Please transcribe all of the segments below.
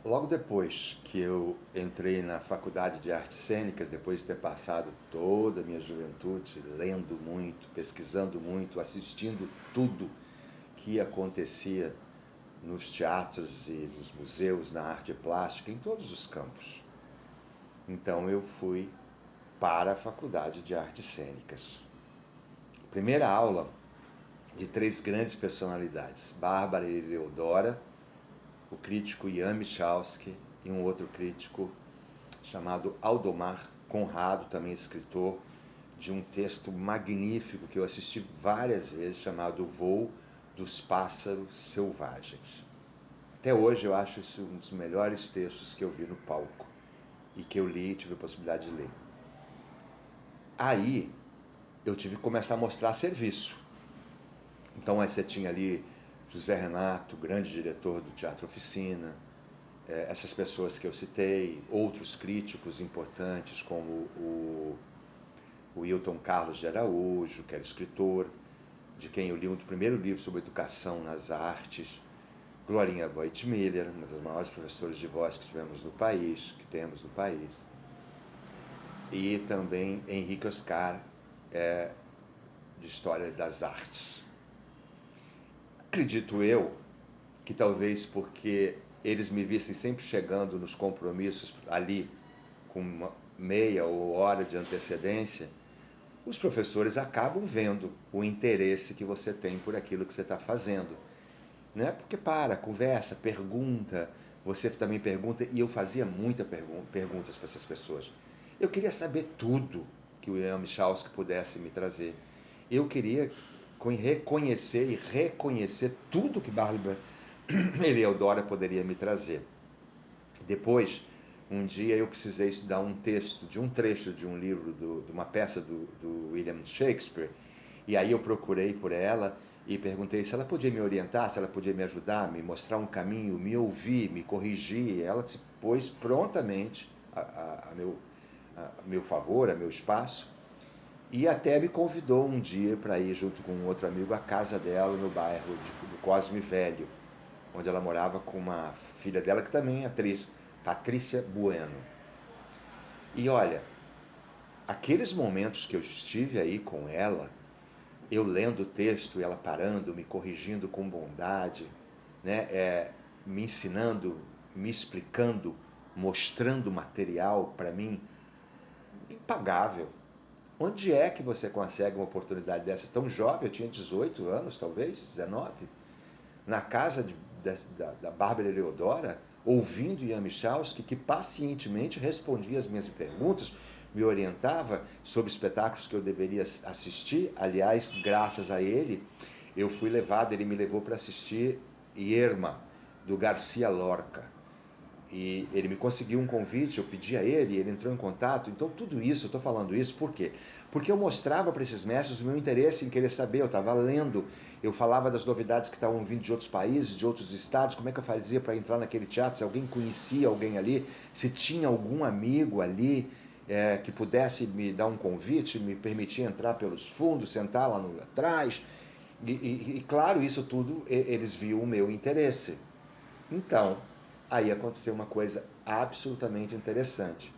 Logo depois que eu entrei na Faculdade de Artes Cênicas, depois de ter passado toda a minha juventude lendo muito, pesquisando muito, assistindo tudo que acontecia nos teatros e nos museus, na arte plástica, em todos os campos. Então eu fui para a Faculdade de Artes Cênicas. Primeira aula de três grandes personalidades: Bárbara Eleodora, o crítico Ian Michalski e um outro crítico chamado Aldomar Conrado, também escritor de um texto magnífico que eu assisti várias vezes, chamado O Voo dos Pássaros Selvagens. Até hoje eu acho isso um dos melhores textos que eu vi no palco e que eu li e tive a possibilidade de ler. Aí eu tive que começar a mostrar serviço. Então aí você tinha ali José Renato, grande diretor do Teatro Oficina, essas pessoas que eu citei, outros críticos importantes como o Wilton Carlos de Araújo, que era escritor, de quem eu li o primeiro livro sobre educação nas artes, Glorinha Voigt-Miller, uma das maiores professoras de voz que tivemos no país, que temos no país, e também Henrique Oscar, de História das Artes. Acredito eu que talvez porque eles me vissem sempre chegando nos compromissos ali com uma meia ou hora de antecedência, os professores acabam vendo o interesse que você tem por aquilo que você está fazendo. Não é porque conversa, pergunta, você também pergunta, e eu fazia muitas perguntas para essas pessoas. Eu queria saber tudo que o Ian Michalski pudesse me trazer. Eu queria reconhecer e reconhecer tudo que Bárbara Eleodora poderia me trazer. Depois, um dia eu precisei estudar um texto, de um trecho de um livro, de uma peça do William Shakespeare, e aí eu procurei por ela e perguntei se ela podia me orientar, se ela podia me ajudar, me mostrar um caminho, me ouvir, me corrigir. E ela se pôs prontamente a meu favor, a meu espaço, e até me convidou um dia para ir junto com um outro amigo à casa dela no bairro do Cosme Velho, onde ela morava com uma filha dela que também é atriz, Patrícia Bueno. E olha, aqueles momentos que eu estive aí com ela, eu lendo o texto e ela parando, me corrigindo com bondade, né, me ensinando, me explicando, mostrando material para mim, impagável. Onde é que você consegue uma oportunidade dessa tão jovem? Eu tinha 18 anos, talvez, 19. Na casa da Bárbara Eleodora, ouvindo Ian Michalski, que pacientemente respondia as minhas perguntas, me orientava sobre espetáculos que eu deveria assistir. Aliás, graças a ele, eu fui levado, ele me levou para assistir Irma, do Garcia Lorca. E ele me conseguiu um convite, eu pedi a ele, ele entrou em contato. Então tudo isso, eu estou falando isso por quê? Porque eu mostrava para esses mestres o meu interesse em querer saber, eu estava lendo, eu falava das novidades que estavam vindo de outros países, de outros estados, como é que eu fazia para entrar naquele teatro, se alguém conhecia alguém ali, se tinha algum amigo ali que pudesse me dar um convite, me permitir entrar pelos fundos, sentar lá atrás. E claro, isso tudo eles viam o meu interesse. Então, aí aconteceu uma coisa absolutamente interessante.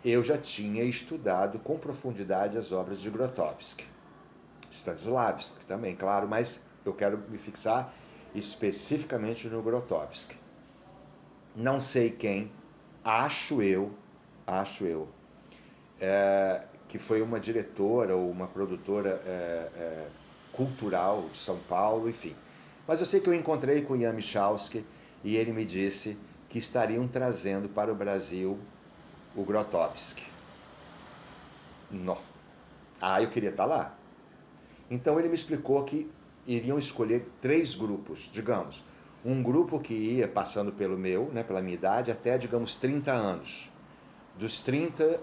Eu já tinha estudado com profundidade as obras de Grotowski, Stanislavski também, claro, mas eu quero me fixar especificamente no Grotowski. Não sei quem, acho eu, que foi uma diretora ou uma produtora cultural de São Paulo, enfim. Mas eu sei que eu encontrei com Ian Michalski e ele me disse que estariam trazendo para o Brasil o Grotowski. Não. Ah, eu queria estar lá. Então ele me explicou que iriam escolher três grupos, digamos. Um grupo que ia passando pelo meu, né, pela minha idade, até, digamos, 30 anos. Dos 30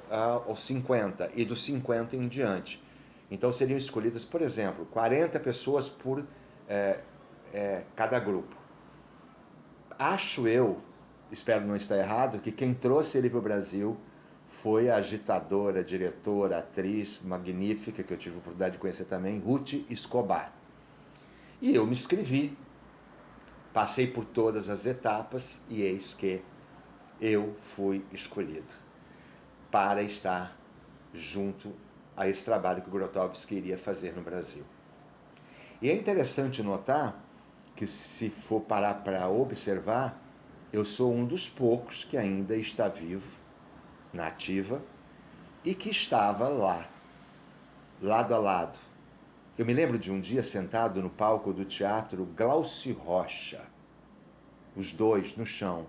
aos 50 e dos 50 em diante. Então seriam escolhidas, por exemplo, 40 pessoas por cada grupo. Acho eu, espero não estar errado, que quem trouxe ele para o Brasil foi a agitadora, diretora, atriz magnífica, que eu tive a oportunidade de conhecer também, Ruth Escobar. E eu me inscrevi, passei por todas as etapas e eis que eu fui escolhido para estar junto a esse trabalho que o Grotowski iria fazer no Brasil. E é interessante notar que, se for parar para observar, eu sou um dos poucos que ainda está vivo, na ativa, e que estava lá, lado a lado. Eu me lembro de um dia sentado no palco do teatro Glaucio Rocha, os dois no chão.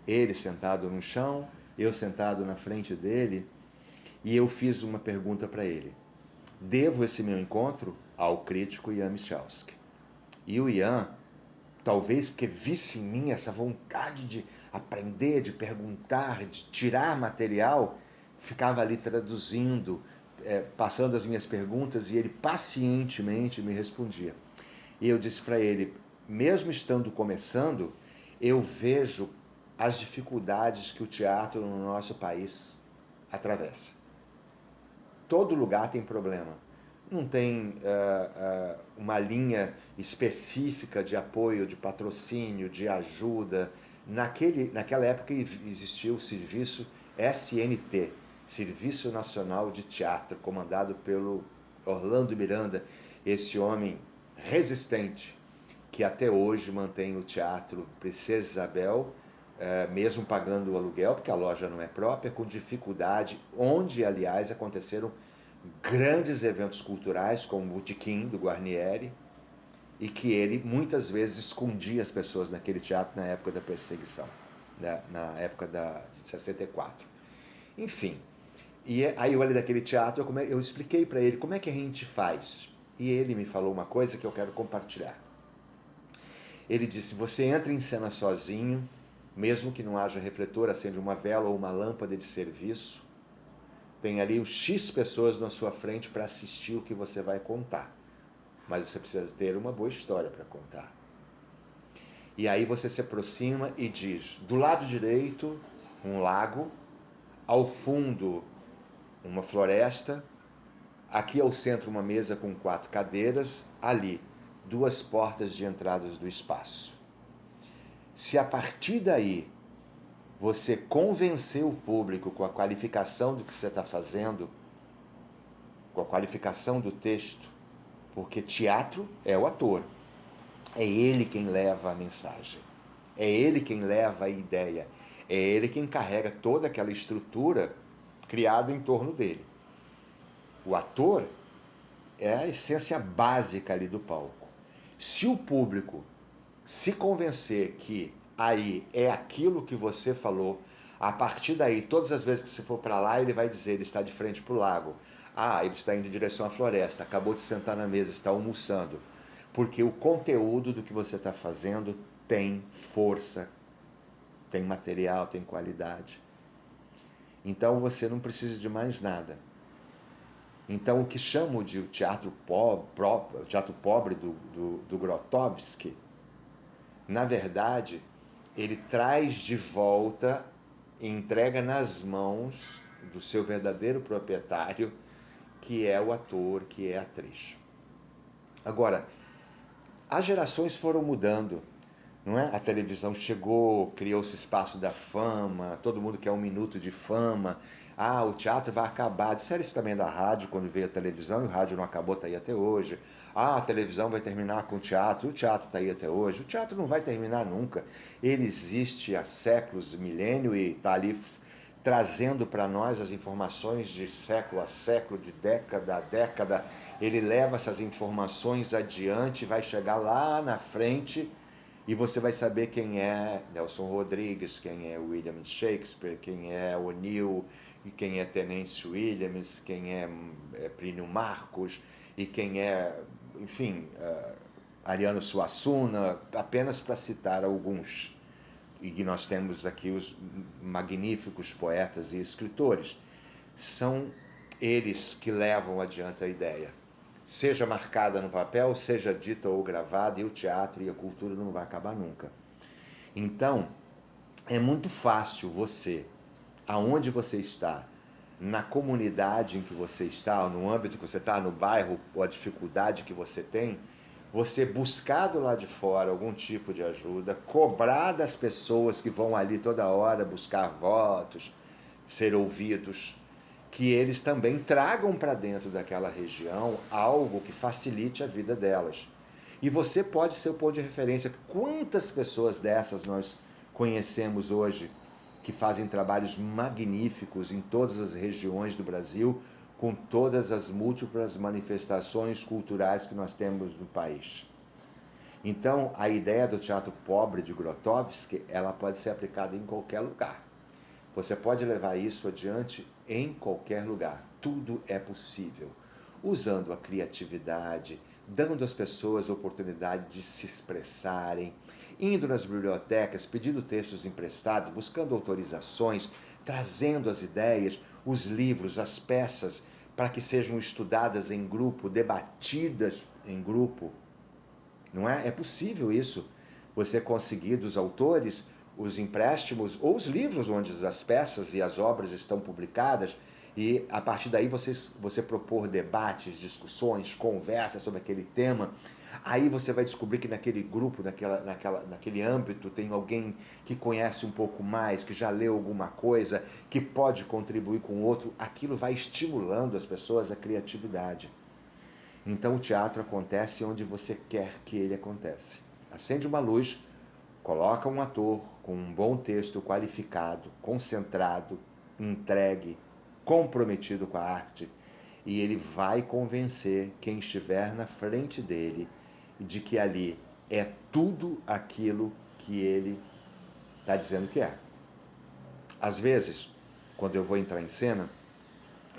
Ele sentado no chão, eu sentado na frente dele, e eu fiz uma pergunta para ele. Devo esse meu encontro ao crítico Ian Michalski. E o Ian, talvez porque visse em mim essa vontade de aprender, de perguntar, de tirar material, ficava ali traduzindo, passando as minhas perguntas, e ele pacientemente me respondia. E eu disse para ele, mesmo estando começando, eu vejo as dificuldades que o teatro no nosso país atravessa. Todo lugar tem problema. Não tem uma linha específica de apoio, de patrocínio, de ajuda. Naquela época existia o serviço SNT, Serviço Nacional de Teatro, comandado pelo Orlando Miranda, esse homem resistente, que até hoje mantém o teatro Princesa Isabel, mesmo pagando o aluguel, porque a loja não é própria, com dificuldade, onde, aliás, aconteceram grandes eventos culturais, como o Botequim, do Guarnieri, e que ele muitas vezes escondia as pessoas naquele teatro na época da perseguição, né, na época de 64. Enfim, e aí eu olhei daquele teatro, eu expliquei para ele como é que a gente faz. E ele me falou uma coisa que eu quero compartilhar. Ele disse, você entra em cena sozinho, mesmo que não haja refletor, acende uma vela ou uma lâmpada de serviço, tem ali os X pessoas na sua frente para assistir o que você vai contar. Mas você precisa ter uma boa história para contar. E aí você se aproxima e diz, do lado direito, um lago, ao fundo, uma floresta, aqui ao centro uma mesa com 4 cadeiras, ali, 2 portas de entradas do espaço. Se a partir daí você convencer o público com a qualificação do que você está fazendo, com a qualificação do texto, porque teatro é o ator, é ele quem leva a mensagem, é ele quem leva a ideia, é ele quem carrega toda aquela estrutura criada em torno dele. O ator é a essência básica ali do palco. Se o público se convencer que aí é aquilo que você falou, a partir daí, todas as vezes que você for para lá, ele vai dizer, ele está de frente para o lago. Ah, ele está indo em direção à floresta, acabou de sentar na mesa, está almoçando. Porque o conteúdo do que você está fazendo tem força, tem material, tem qualidade. Então você não precisa de mais nada. Então o que chamo de teatro pobre do Grotowski, na verdade, ele traz de volta e entrega nas mãos do seu verdadeiro proprietário, que é o ator, que é a atriz. Agora, as gerações foram mudando, não é? A televisão chegou, criou-se espaço da fama, todo mundo quer um minuto de fama. Ah, o teatro vai acabar. Disseram isso também da rádio, quando veio a televisão, e o rádio não acabou, está aí até hoje. Ah, a televisão vai terminar com o teatro está aí até hoje. O teatro não vai terminar nunca. Ele existe há séculos, milênio, e está ali trazendo para nós as informações de século a século, de década a década. Ele leva essas informações adiante, vai chegar lá na frente, e você vai saber quem é Nelson Rodrigues, quem é William Shakespeare, quem é O'Neill, e quem é Tennessee Williams, quem é Plínio Marcos, e quem é, enfim, Ariano Suassuna, apenas para citar alguns. E nós temos aqui os magníficos poetas e escritores. São eles que levam adiante a ideia. Seja marcada no papel, seja dita ou gravada, e o teatro e a cultura não vai acabar nunca. Então, é muito fácil você, aonde você está, na comunidade em que você está, ou no âmbito que você está, no bairro, ou a dificuldade que você tem, você buscar do lado de fora algum tipo de ajuda, cobrar das pessoas que vão ali toda hora buscar votos, ser ouvidos, que eles também tragam para dentro daquela região algo que facilite a vida delas. E você pode ser o ponto de referência. Quantas pessoas dessas nós conhecemos hoje que fazem trabalhos magníficos em todas as regiões do Brasil, com todas as múltiplas manifestações culturais que nós temos no país. Então, a ideia do teatro pobre de Grotowski, ela pode ser aplicada em qualquer lugar. Você pode levar isso adiante em qualquer lugar. Tudo é possível. Usando a criatividade, dando às pessoas a oportunidade de se expressarem, indo nas bibliotecas, pedindo textos emprestados, buscando autorizações, trazendo as ideias, os livros, as peças, para que sejam estudadas em grupo, debatidas em grupo. Não é? É possível isso. Você conseguir dos autores os empréstimos ou os livros onde as peças e as obras estão publicadas, e a partir daí você propor debates, discussões, conversas sobre aquele tema. Aí você vai descobrir que naquele grupo, naquele âmbito, tem alguém que conhece um pouco mais, que já leu alguma coisa, que pode contribuir com o outro. Aquilo vai estimulando as pessoas a criatividade. Então o teatro acontece onde você quer que ele aconteça. Acende uma luz, coloca um ator com um bom texto qualificado, concentrado, entregue, comprometido com a arte, e ele vai convencer quem estiver na frente dele de que ali é tudo aquilo que ele está dizendo que é. Às vezes, quando eu vou entrar em cena,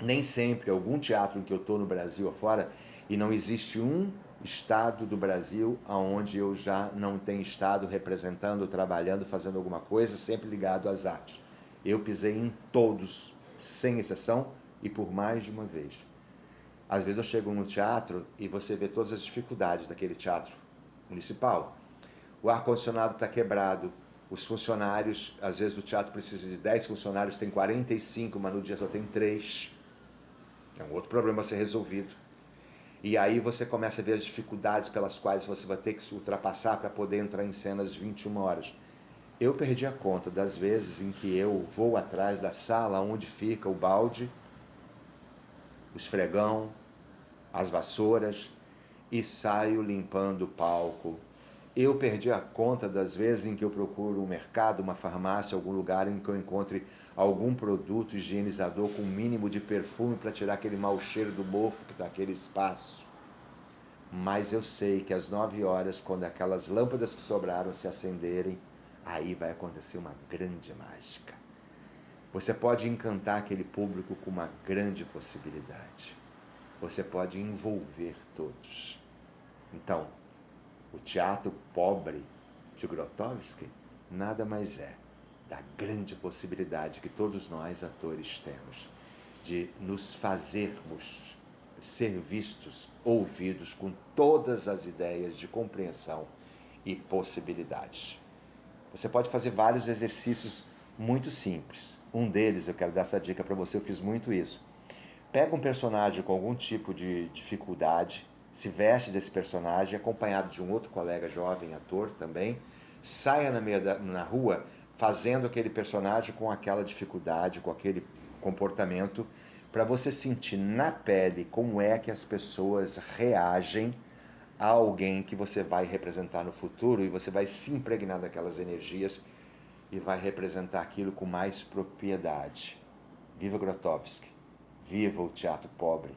nem sempre algum teatro em que eu estou no Brasil afora, e não existe um estado do Brasil onde eu já não tenho estado representando, trabalhando, fazendo alguma coisa, sempre ligado às artes. Eu pisei em todos, sem exceção, e por mais de uma vez. Às vezes eu chego no teatro e você vê todas as dificuldades daquele teatro municipal. O ar-condicionado está quebrado, os funcionários, às vezes o teatro precisa de 10 funcionários, tem 45, mas no dia só tem 3. É um outro problema a ser resolvido. E aí você começa a ver as dificuldades pelas quais você vai ter que se ultrapassar para poder entrar em cena às 21 horas. Eu perdi a conta das vezes em que eu vou atrás da sala onde fica o balde, o esfregão, as vassouras e saio limpando o palco. Eu perdi a conta das vezes em que eu procuro um mercado, uma farmácia, algum lugar em que eu encontre algum produto higienizador com um mínimo de perfume para tirar aquele mau cheiro do mofo que está naquele espaço. Mas eu sei que às 9 horas, quando aquelas lâmpadas que sobraram se acenderem, aí vai acontecer uma grande mágica. Você pode encantar aquele público com uma grande possibilidade. Você pode envolver todos. Então, o teatro pobre de Grotowski nada mais é da grande possibilidade que todos nós, atores, temos de nos fazermos ser vistos, ouvidos com todas as ideias de compreensão e possibilidades. Você pode fazer vários exercícios muito simples. Um deles, eu quero dar essa dica para você, eu fiz muito isso. Pega um personagem com algum tipo de dificuldade, se veste desse personagem, acompanhado de um outro colega jovem, ator também, saia na rua fazendo aquele personagem com aquela dificuldade, com aquele comportamento, para você sentir na pele como é que as pessoas reagem a alguém que você vai representar no futuro, e você vai se impregnar daquelas energias e vai representar aquilo com mais propriedade. Viva Grotowski! Viva o teatro pobre,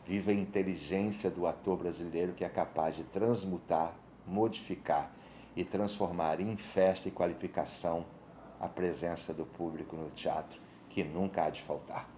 viva a inteligência do ator brasileiro que é capaz de transmutar, modificar e transformar em festa e qualificação a presença do público no teatro, que nunca há de faltar.